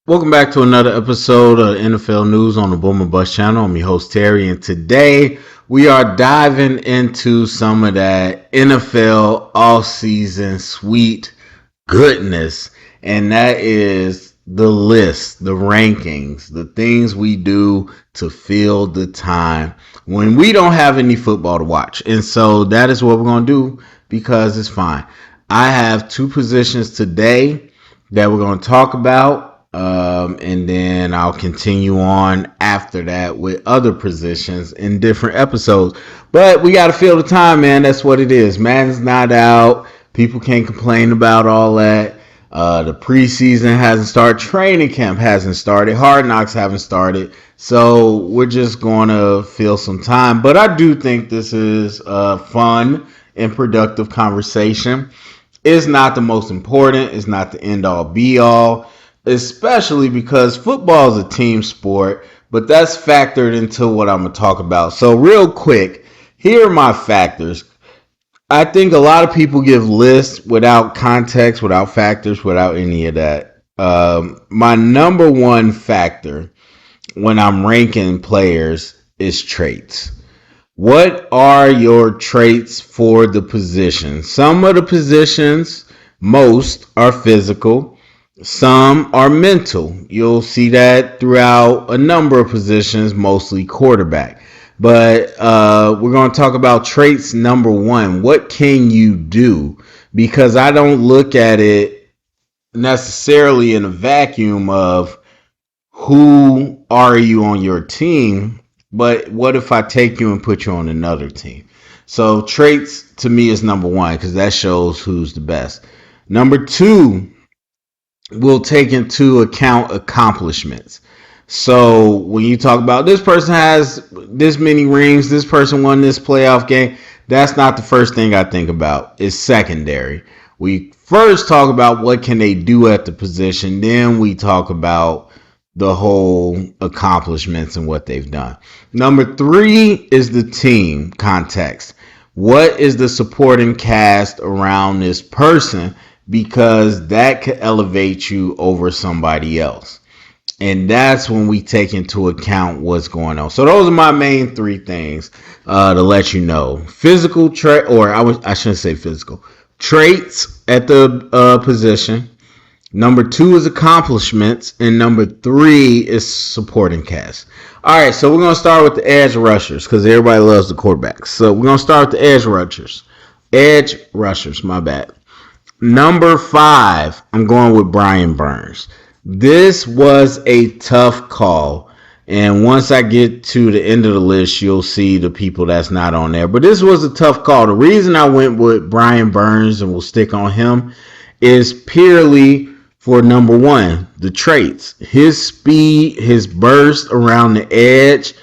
Welcome back to another episode of NFL News on the Boomer Bus channel. I'm your host Terry, and today we are diving into some of that NFL all-season sweet goodness, and that is the list, the rankings, the things we do to fill the time when we don't have any football to watch. And so that is what we're going to do because it's fine. I have two positions today that we're going to talk about. And then I'll continue on after that with other positions in different episodes. But we got to fill the time, man. That's what it is. Madden's not out. People can't complain about all that. The preseason hasn't started. Training camp hasn't started. Hard Knocks haven't started. So we're just going to fill some time. But I do think this is a fun and productive conversation. It's not the most important. It's not the end all be all, especially because football is a team sport, but that's factored into what I'm going to talk about. So real quick, here are my factors. I think a lot of people give lists without context, without factors, without any of that. My number one factor when I'm ranking players is traits. What are your traits for the position? Some of the positions, most, are physical. Some are mental. You'll see that throughout a number of positions, mostly quarterback. But we're going to talk about traits number one. What can you do? Because I don't look at it necessarily in a vacuum of who are you on your team, but what if I take you and put you on another team? So traits to me is number one because that shows who's the best. Number two, we'll take into account accomplishments. So when you talk about this person has this many rings, this person won this playoff game, that's not the first thing I think about. It's secondary. We first talk about what can they do at the position, then we talk about the whole accomplishments and what they've done. Number three is the team context. What is the supporting cast around this person? Because that could elevate you over somebody else. And that's when we take into account what's going on. So those are my main three things to let you know. Physical trait, or I shouldn't say physical, traits at the position. Number two is accomplishments. And number three is supporting cast. All right, so we're going to start with the edge rushers because everybody loves the quarterbacks. So we're going to start with the edge rushers. Edge rushers, my bad. Number five, I'm going with Brian Burns. This was a tough call. And once I get to the end of the list, you'll see the people that's not on there. But this was a tough call. The reason I went with Brian Burns and will stick on him is purely for number one, the traits. His speed, his burst around the edge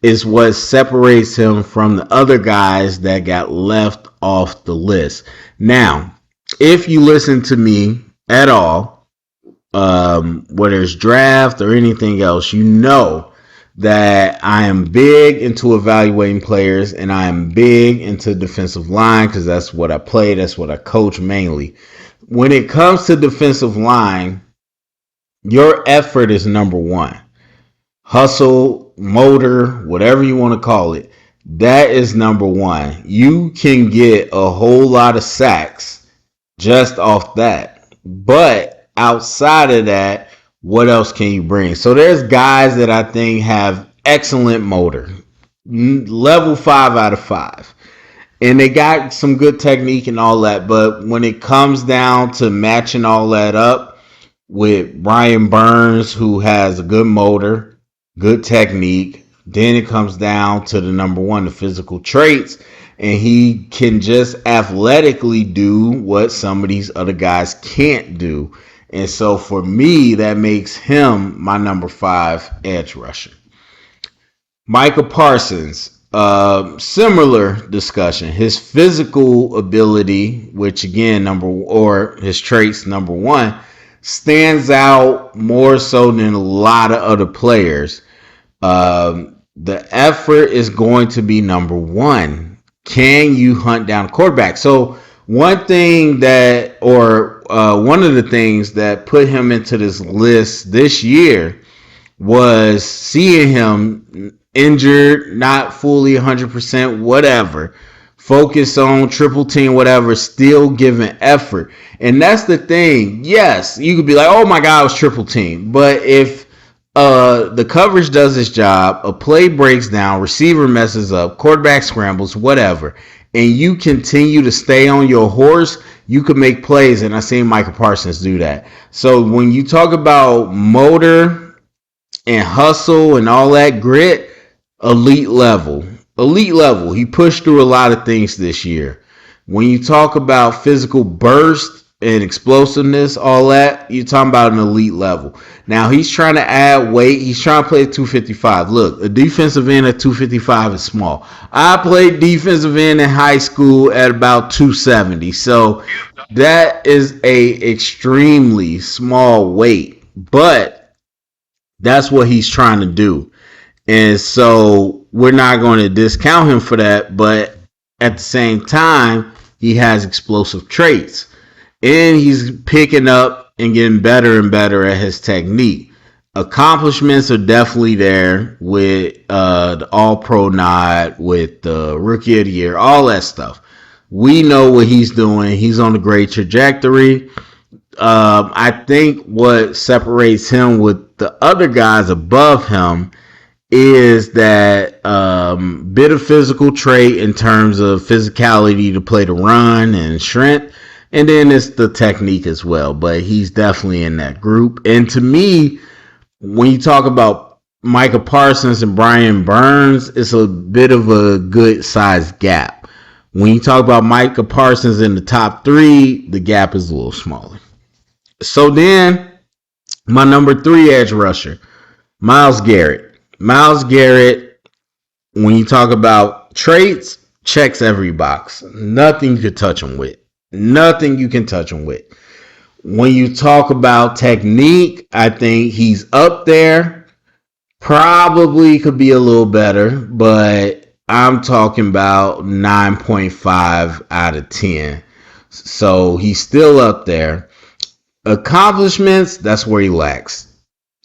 is what separates him from the other guys that got left off the list. Now, if you listen to me at all, whether it's draft or anything else, you know that I am big into evaluating players and I am big into defensive line because that's what I play, that's what I coach mainly. When it comes to defensive line, your effort is number one. Hustle, motor, whatever you want to call it, that is number one. You can get a whole lot of sacks just off that. But outside of that, what else can you bring? So there's guys that I think have excellent motor, level 5 out of 5. And they got some good technique and all that. But when it comes down to matching all that up with Brian Burns, who has a good motor, good technique, then it comes down to the number one, the physical traits. And he can just athletically do what some of these other guys can't do. And so for me, that makes him my number five edge rusher. Micah Parsons, similar discussion. His physical ability, which again, his traits, number one, stands out more so than a lot of other players. The effort is going to be number one. Can you hunt down a quarterback? So one thing that, or one of the things that put him into this list this year was seeing him injured, not fully 100%, whatever, focus on triple team, whatever, still giving effort. And that's the thing. Yes, you could be like, oh my God, it was triple team. But if the coverage does its job, a play breaks down, receiver messes up, quarterback scrambles, whatever, and you continue to stay on your horse, you could make plays. And I've seen Micah Parsons do that. So when you talk about motor and hustle and all that grit, elite level. Elite level. He pushed through a lot of things this year. When you talk about physical burst and explosiveness, all that, you're talking about an elite level. Now, he's trying to add weight. He's trying to play at 255. Look, a defensive end at 255 is small. I played defensive end in high school at about 270. So that is a extremely small weight. But that's what he's trying to do. And so we're not going to discount him for that. But at the same time, he has explosive traits. And he's picking up and getting better and better at his technique. Accomplishments are definitely there with the All-Pro nod, with the Rookie of the Year, all that stuff. We know what he's doing. He's on a great trajectory. I think what separates him with the other guys above him is that bit of physical trait in terms of physicality to play the run and strength. And then it's the technique as well. But he's definitely in that group. And to me, when you talk about Micah Parsons and Brian Burns, it's a bit of a good sized gap. When you talk about Micah Parsons in the top 3, the gap is a little smaller. So then, my number 3 edge rusher, Myles Garrett. Myles Garrett, when you talk about traits, checks every box. Nothing you could touch him with. Nothing you can touch him with. When you talk about technique, I think he's up there. Probably could be a little better, but I'm talking about 9.5 out of 10. So he's still up there. Accomplishments, that's where he lacks.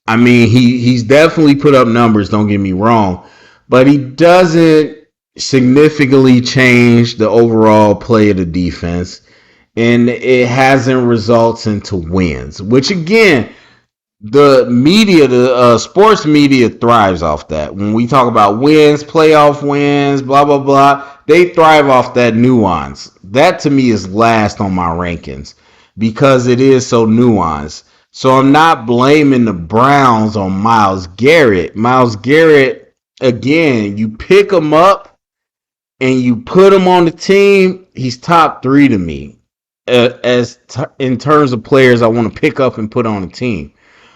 I mean, he's definitely put up numbers, don't get me wrong, but he doesn't significantly change the overall play of the defense. And it hasn't results into wins, which again, the media, the sports media thrives off that. When we talk about wins, playoff wins, blah, blah, blah, they thrive off that nuance. That to me is last on my rankings because it is so nuanced. So I'm not blaming the Browns on Myles Garrett. Myles Garrett, again, you pick him up and you put him on the team, he's top 3 to me. In terms of players I want to pick up and put on a team.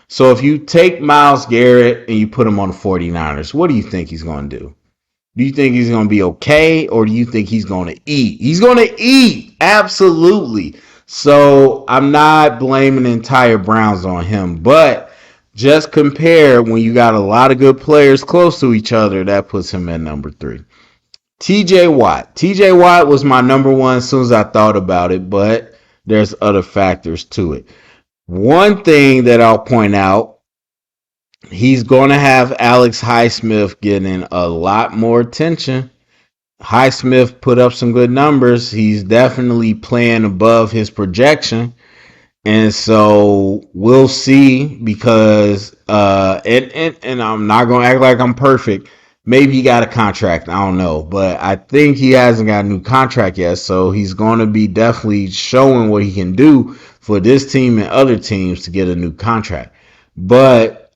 So if you take Myles Garrett and you put him on the 49ers, what do you think he's going to do? Do you think he's going to be okay, or do you think he's going to eat? He's going to eat, absolutely. So I'm not blaming the entire Browns on him, but just compare when you got a lot of good players close to each other, that puts him at number 3. TJ Watt. TJ Watt was my number 1 as soon as I thought about it, but there's other factors to it. One thing that I'll point out, he's going to have Alex Highsmith getting a lot more attention. Highsmith put up some good numbers. He's definitely playing above his projection. And so we'll see because and I'm not going to act like I'm perfect. Maybe he got a contract. I don't know. But I think he hasn't got a new contract yet. So he's going to be definitely showing what he can do for this team and other teams to get a new contract. But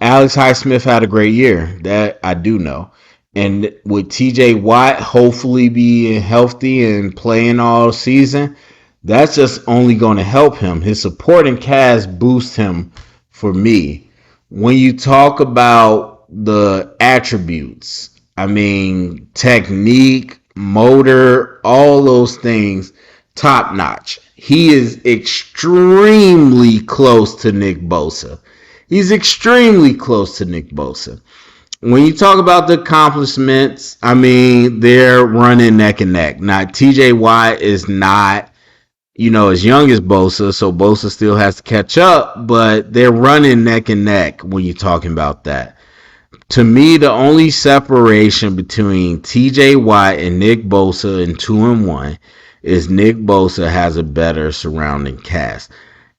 Alex Highsmith had a great year. That I do know. And with TJ Watt hopefully being healthy and playing all season, that's just only going to help him. His supporting cast boosts him for me. When you talk about the attributes, I mean, technique, motor, all those things, top notch. He is extremely close to Nick Bosa. He's extremely close to Nick Bosa. When you talk about the accomplishments, I mean, they're running neck and neck. Now, TJ Watt is not as young as Bosa, so Bosa still has to catch up, but they're running neck and neck when you're talking about that. To me, the only separation between TJ Watt and Nick Bosa in 2-1 is Nick Bosa has a better surrounding cast.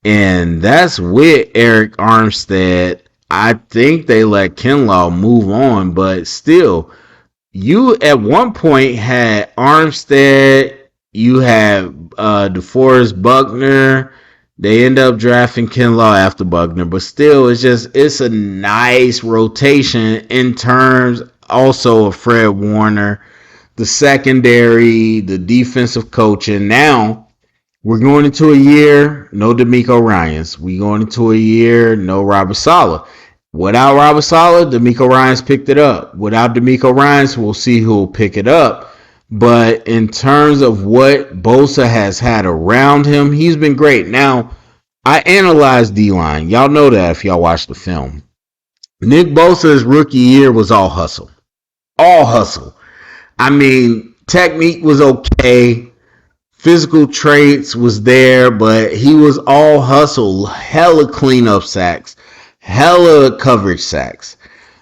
And that's with Eric Armstead. I think they let Kinlaw move on, but still, you at one point had Armstead, you had DeForest Buckner. They end up drafting Kinlaw after Buckner, but still, it's a nice rotation in terms also of Fred Warner, the secondary, the defensive coaching. Now we're going into a year, no D'Amico Ryans. We're going into a year, no Robert Saleh. Without Robert Saleh, D'Amico Ryans picked it up. Without D'Amico Ryans, we'll see who will pick it up. But in terms of what Bosa has had around him, he's been great. Now, I analyzed D-line. Y'all know that if y'all watch the film. Nick Bosa's rookie year was all hustle. All hustle. I mean, technique was okay. Physical traits was there, but he was all hustle, hella cleanup sacks, hella coverage sacks.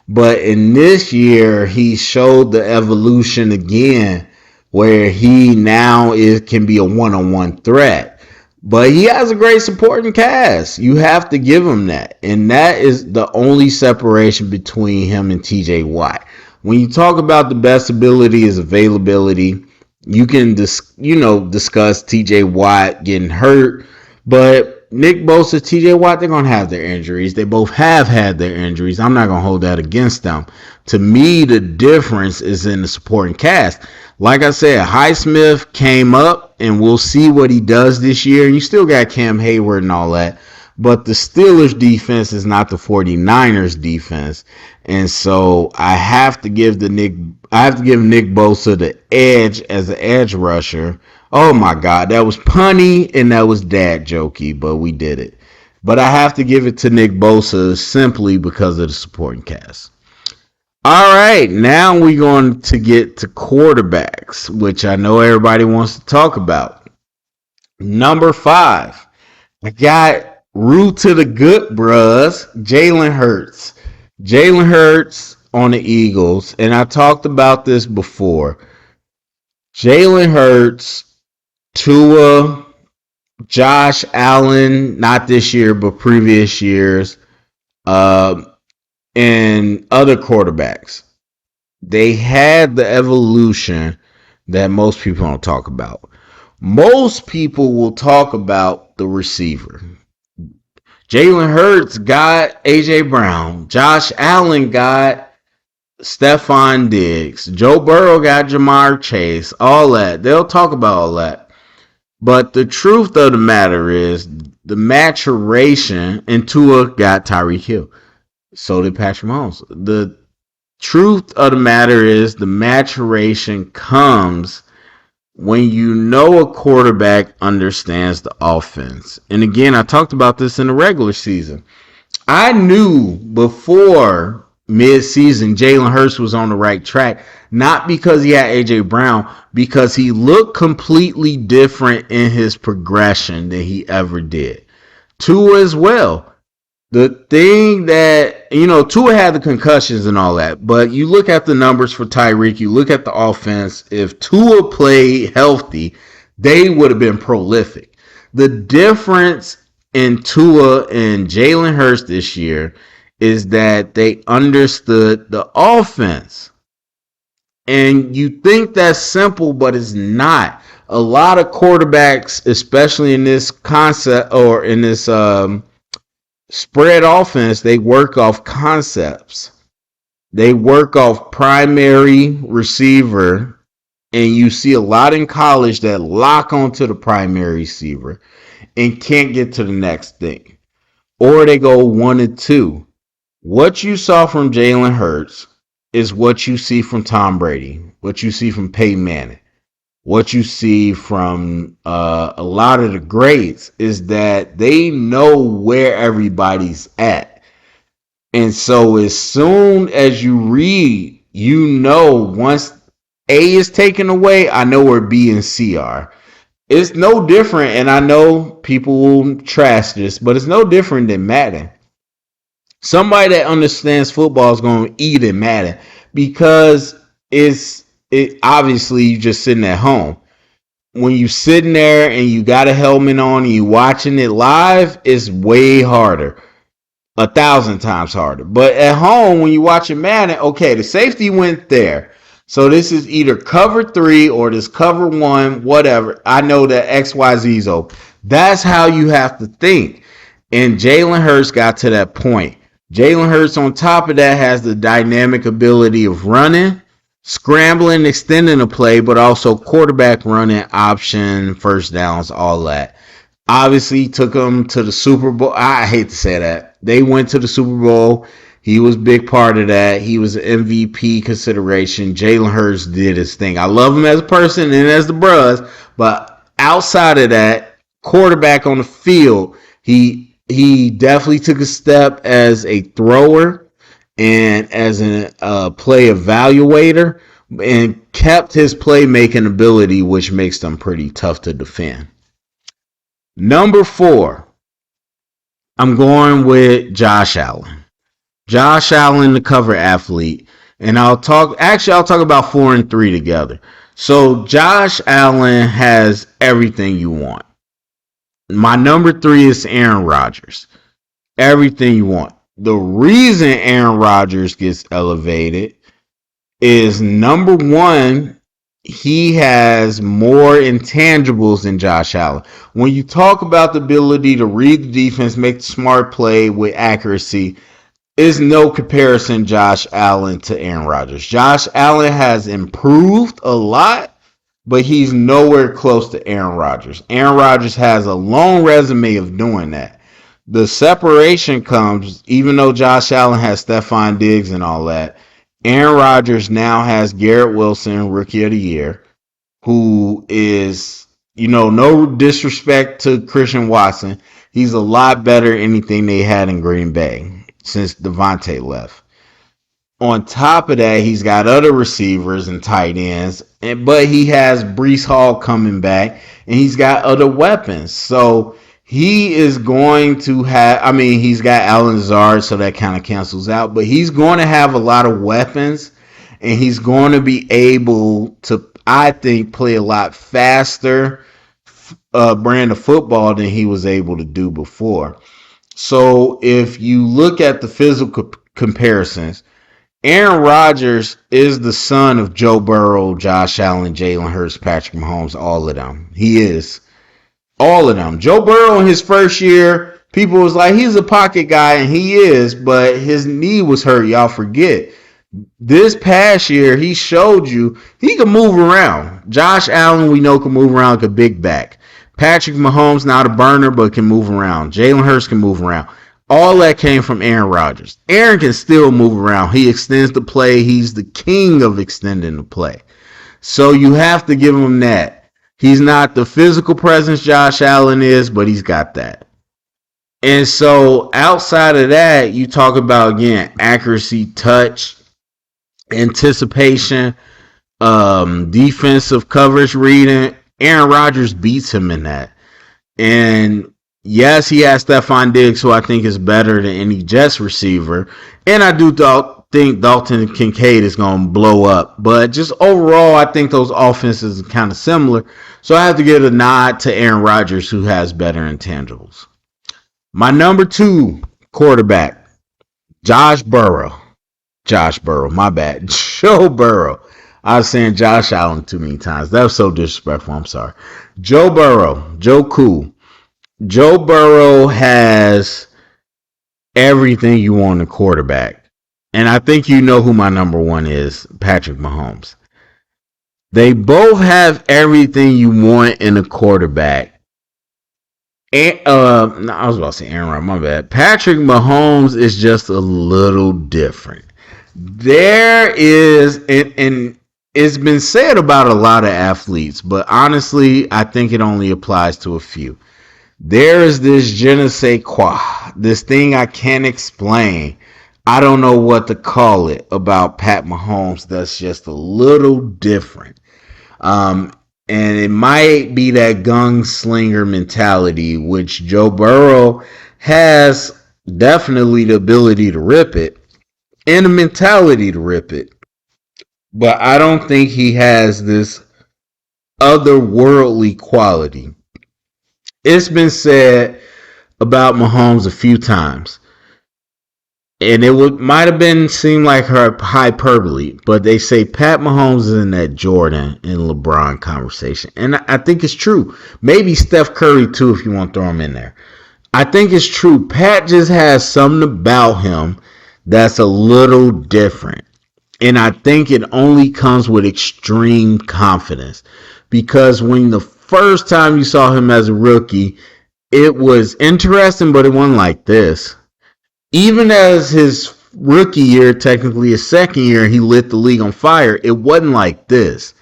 But in this year, he showed the evolution again, where he now can be a one-on-one threat. But he has a great supporting cast. You have to give him that, and that is the only separation between him and T.J. Watt. When you talk about the best ability is availability, you can discuss TJ Watt getting hurt, but Nick Bosa, TJ Watt, they're gonna have their injuries. They both have had their injuries. I'm not gonna hold that against them. To me, the difference is in the supporting cast. Like I said, Highsmith came up, and we'll see what he does this year. You still got Cam Hayward and all that, but the Steelers defense is not the 49ers defense. And so I have to give Nick Bosa the edge as an edge rusher. Oh my God, that was punny and that was dad jokey, but we did it. But I have to give it to Nick Bosa simply because of the supporting cast. All right, now we're going to get to quarterbacks, which I know everybody wants to talk about. Number 5, I got root to the good bruhs, Jalen Hurts. Jalen Hurts on the Eagles, and I talked about this before. Jalen Hurts, Tua, Josh Allen, not this year, but previous years, and other quarterbacks. They had the evolution that most people don't talk about. Most people will talk about the receiver. Jalen Hurts got A.J. Brown. Josh Allen got Stephon Diggs. Joe Burrow got Jamar Chase. All that. They'll talk about all that. But the truth of the matter is the maturation, and Tua got Tyreek Hill. So did Patrick Mahomes. The truth of the matter is the maturation comes when you know a quarterback understands the offense. And again, I talked about this in the regular season. I knew before mid-season Jalen Hurts was on the right track, not because he had A.J. Brown, because he looked completely different in his progression than he ever did. Tua as well. The thing that, Tua had the concussions and all that, but you look at the numbers for Tyreek, you look at the offense, if Tua played healthy, they would have been prolific. The difference in Tua and Jalen Hurts this year is that they understood the offense. And you think that's simple, but it's not. A lot of quarterbacks, especially in this concept or in this spread offense, they work off concepts. They work off primary receiver, and you see a lot in college that lock onto the primary receiver and can't get to the next thing. Or they go 1 and 2. What you saw from Jalen Hurts is what you see from Tom Brady, what you see from Peyton Manning, what you see from a lot of the greats is that they know where everybody's at. And so as soon as you read, once A is taken away, I know where B and C are. It's no different, and I know people will trash this, but it's no different than Madden. Somebody that understands football is going to eat in Madden because it obviously you just sitting at home. When you sitting there and you got a helmet on and you watching it live, it's way harder. 1,000 times harder. But at home, when you watch it Madden, okay, the safety went there. So this is either cover three or this cover one, whatever. I know that XYZ is open. That's how you have to think. And Jalen Hurts got to that point. Jalen Hurts, on top of that, has the dynamic ability of running, scrambling, extending the play, but also quarterback running, option, first downs, all that. Obviously, took them to the Super Bowl. I hate to say that. They went to the Super Bowl. He was a big part of that. He was an MVP consideration. Jalen Hurts did his thing. I love him as a person and as the bros, but outside of that, quarterback on the field, he definitely took a step as a thrower and as a play evaluator, and kept his playmaking ability, which makes them pretty tough to defend. Number 4, I'm going with Josh Allen. Josh Allen, the cover athlete. And I'll talk about 4 and 3 together. So Josh Allen has everything you want. My number 3 is Aaron Rodgers. Everything you want. The reason Aaron Rodgers gets elevated is, number 1, he has more intangibles than Josh Allen. When you talk about the ability to read the defense, make the smart play with accuracy, is no comparison Josh Allen to Aaron Rodgers. Josh Allen has improved a lot, but he's nowhere close to Aaron Rodgers. Aaron Rodgers has a long resume of doing that. The separation comes, even though Josh Allen has Stephon Diggs and all that, Aaron Rodgers now has Garrett Wilson, Rookie of the Year, who is, no disrespect to Christian Watson. He's a lot better than anything they had in Green Bay since Devontae left. On top of that, he's got other receivers and tight ends, but he has Breece Hall coming back, and he's got other weapons. So he is going to have, he's got Allen Lazard, so that kind of cancels out, but he's going to have a lot of weapons, and he's going to be able to, I think, play a lot faster brand of football than he was able to do before. So if you look at the physical comparisons, Aaron Rodgers is the son of Joe Burrow, Josh Allen, Jalen Hurts, Patrick Mahomes, all of them. He is. All of them. Joe Burrow in his first year, people was like, he's a pocket guy, and he is, but his knee was hurt. Y'all forget. This past year, he showed you he can move around. Josh Allen, we know, can move around like a big back. Patrick Mahomes, not a burner, but can move around. Jalen Hurts can move around. All that came from Aaron Rodgers. Aaron can still move around. He extends the play. He's the king of extending the play. So you have to give him that. He's not the physical presence Josh Allen is, but he's got that. And so outside of that, you talk about, again, accuracy, touch, anticipation, defensive coverage reading. Aaron Rodgers beats him in that. And yes, he has Stephon Diggs, who I think is better than any Jets receiver. And I do think Dalton Kincaid is going to blow up. But just overall, I think those offenses are kind of similar. So I have to give a nod to Aaron Rodgers, who has better intangibles. My number 2 quarterback, Josh Burrow, my bad. Joe Burrow. I was saying Josh Allen too many times. That was so disrespectful. I'm sorry. Joe Burrow. Joe Cool. Joe Burrow has everything you want in a quarterback. And I think you know who my number 1 is, Patrick Mahomes. They both have everything you want in a quarterback. And, I was about to say Aaron Rodgers, my bad. Patrick Mahomes is just a little different. There is, and it's been said about a lot of athletes, but honestly, I think it only applies to a few. There is this je ne sais quoi, this thing I can't explain. I don't know what to call it about Pat Mahomes that's just a little different. And it might be that gunslinger mentality, which Joe Burrow has definitely the ability to rip it and the mentality to rip it. But I don't think he has this otherworldly quality. It's been said about Mahomes a few times, and it might have been seem like her hyperbole, but they say Pat Mahomes is in that Jordan and LeBron conversation, and I think it's true. Maybe Steph Curry too, if you want to throw him in there. I think it's true. Pat just has something about him that's a little different. And I think it only comes with extreme confidence. Because when the first time you saw him as a rookie, it was interesting, but it wasn't like this. Even as his rookie year, technically his second year, he lit the league on fire, it wasn't like this.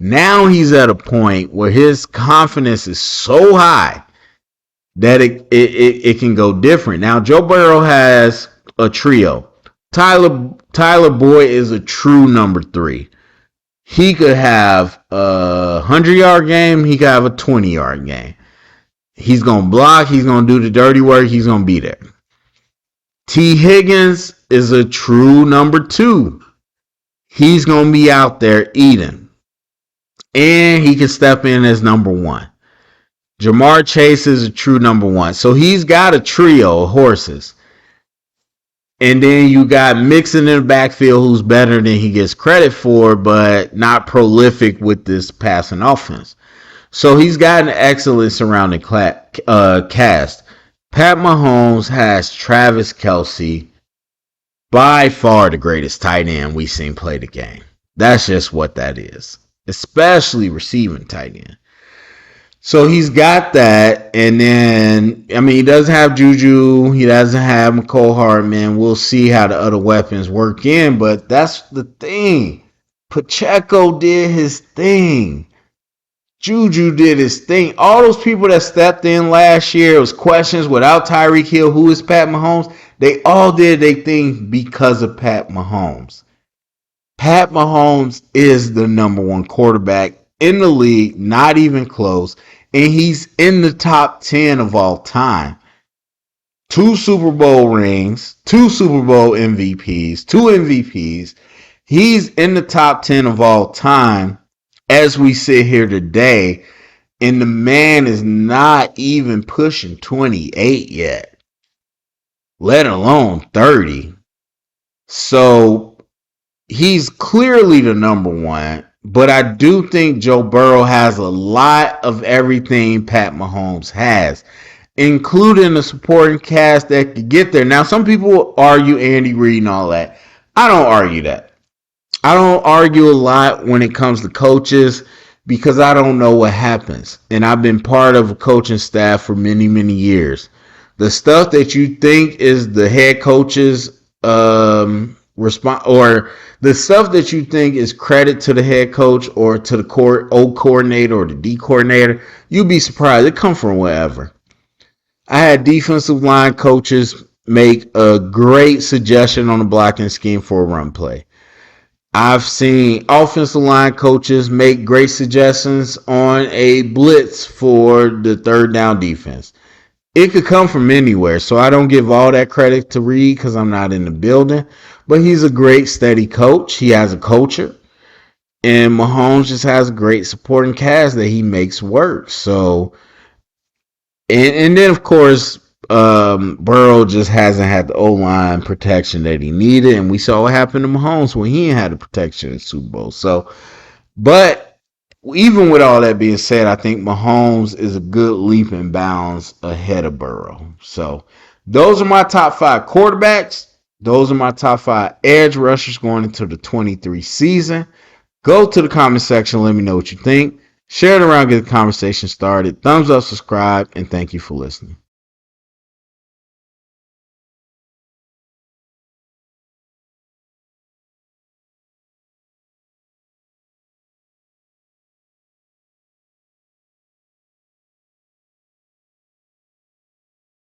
Now he's at a point where his confidence is so high that it can go different. Now, Joe Burrow has a trio. Tyler Boyd is a true number 3. He could have a 100-yard game. He could have a 20-yard game. He's going to block. He's going to do the dirty work. He's going to be there. T. Higgins is a true number 2. He's going to be out there eating. And he can step in as number 1. Jamar Chase is a true number 1. So he's got a trio of horses. And then you got Mixon in the backfield, who's better than he gets credit for, but not prolific with this passing offense. So he's got an excellent surrounding cast. Pat Mahomes has Travis Kelce, by far the greatest tight end we've seen play the game. That's just what that is, especially receiving tight end. So he's got that, and then, I mean, he doesn't have Juju. He doesn't have McCole Hardman. We'll see how the other weapons work in, but that's the thing. Pacheco did his thing. Juju did his thing. All those people that stepped in last year, it was questions without Tyreek Hill, who is Pat Mahomes, they all did their thing because of Pat Mahomes. Pat Mahomes is the number 1 quarterback in the league, not even close. And he's in the top 10 of all time. 2 Super Bowl rings, 2 Super Bowl MVPs, 2 MVPs. He's in the top 10 of all time as we sit here today. And the man is not even pushing 28 yet, let alone 30. So he's clearly the number 1. But I do think Joe Burrow has a lot of everything Pat Mahomes has, including a supporting cast that could get there. Now, some people argue Andy Reid and all that. I don't argue that. I don't argue a lot when it comes to coaches because I don't know what happens. And I've been part of a coaching staff for many, many years. The stuff that you think is the head coach's response, or the stuff that you think is credit to the head coach or to the O coordinator or the D coordinator, you'd be surprised. It comes from wherever. I had defensive line coaches make a great suggestion on the blocking scheme for a run play. I've seen offensive line coaches make great suggestions on a blitz for the third down defense. It could come from anywhere, so I don't give all that credit to Reid because I'm not in the building. But he's a great, steady coach. He has a culture. And Mahomes just has a great supporting cast that he makes work. So, and then, of course, Burrow just hasn't had the O-line protection that he needed. And we saw what happened to Mahomes when he had the protection in the Super Bowl. So, but even with all that being said, I think Mahomes is a good leap and bounds ahead of Burrow. So, those are my top 5 quarterbacks. Those are my top 5 edge rushers going into the 23 season. Go to the comment section. Let me know what you think. Share it around. Get the conversation started. Thumbs up, subscribe, and thank you for listening.